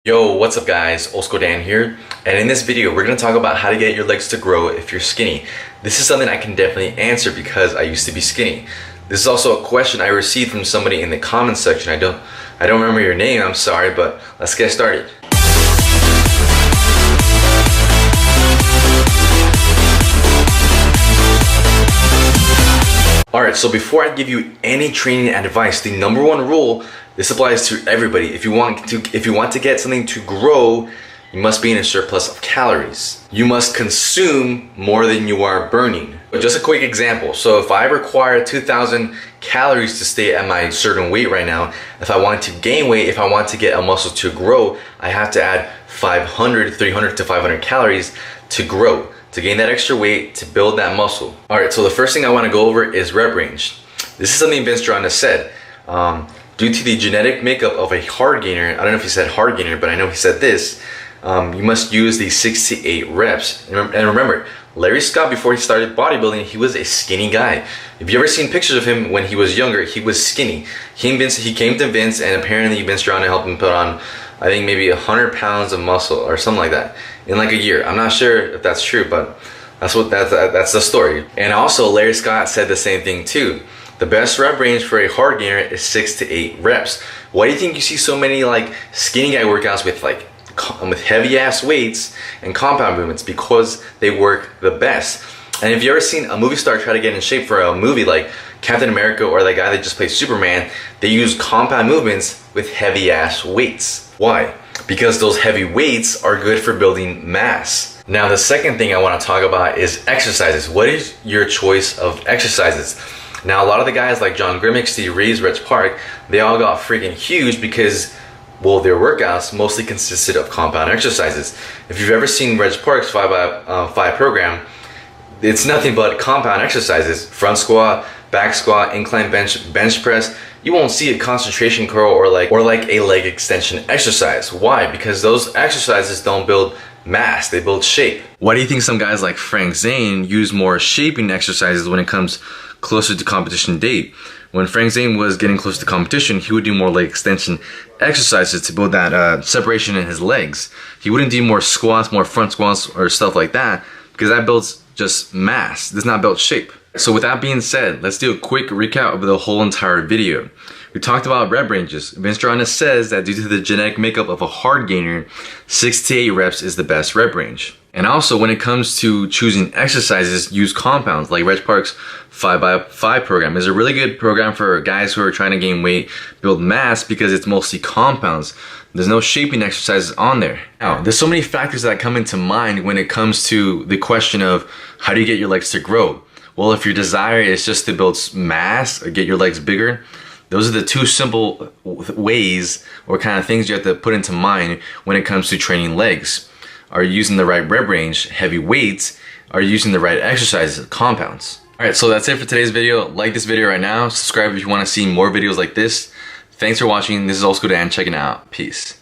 Yo, what's up guys? Old School Dan here, and in this video we're going to talk about how to get your legs to grow if you're skinny. This is something I can definitely answer because I used to be skinny. This is also a question I received from somebody in the comments section. I don't remember your name, I'm sorry, but let's get started. Alright, so before I give you any training advice, the number one rule, this applies to everybody. If you want to get something to grow, you must be in a surplus of calories. You must consume more than you are burning. But just a quick example. So if I require 2,000 calories to stay at my certain weight right now, if I want to gain weight, if I want to get a muscle to grow, I have to add 300 to 500 calories to grow, to gain that extra weight, to build that muscle. Alright, so the first thing I want to go over is rep range. This is something Vince Gironda said. Due to the genetic makeup of a hard gainer, I don't know if he said hard gainer, but I know he said this, you must use the 6 to 8 reps. And remember, Larry Scott, before he started bodybuilding, he was a skinny guy. If you ever seen pictures of him when he was younger, he was skinny. He came to Vince, and apparently Vince Gironda helped him put on, I think maybe 100 pounds of muscle or something like that in like a year. I'm not sure if that's true, but that's the story. And also Larry Scott said the same thing too. The best rep range for a hard gainer is 6 to 8 reps. Why do you think you see so many like skinny guy workouts with heavy ass weights and compound movements? Because they work the best. And if you ever seen a movie star try to get in shape for a movie like Captain America or the guy that just played Superman, they use compound movements with heavy ass weights. Why? Because those heavy weights are good for building mass. Now the second thing I want to talk about is exercises. What is your choice of exercises? Now a lot of the guys like John Grimmick, Steve Reeves, Reg Park, they all got freaking huge because, well, their workouts mostly consisted of compound exercises. If you've ever seen Reg Park's 5x5 program, it's nothing but compound exercises. Front squat, back squat, incline bench, bench press. You won't see a concentration curl or like a leg extension exercise. Why? Because those exercises don't build mass, they build shape. Why do you think some guys like Frank Zane use more shaping exercises when it comes closer to competition date? When Frank Zane was getting close to competition, he would do more leg extension exercises to build that separation in his legs. He wouldn't do more squats, more front squats or stuff like that, because that builds just mass, does not build shape. So with that being said, let's do a quick recap of the whole entire video. We talked about rep ranges. Vince Gironda says that due to the genetic makeup of a hard gainer, 6 to 8 reps is the best rep range. And also when it comes to choosing exercises, use compounds like Reg Park's 5x5 program. Is a really good program for guys who are trying to gain weight, build mass, because it's mostly compounds. There's no shaping exercises on there. Now, there's so many factors that come into mind when it comes to the question of how do you get your legs to grow? Well, if your desire is just to build mass or get your legs bigger, those are the two simple ways or kind of things you have to put into mind when it comes to training legs. Are you using the right rep range, heavy weights? Are you using the right exercises, compounds? Alright, so that's it for today's video. Like this video right now. Subscribe if you want to see more videos like this. Thanks for watching. This is Old School Dan checking out. Peace.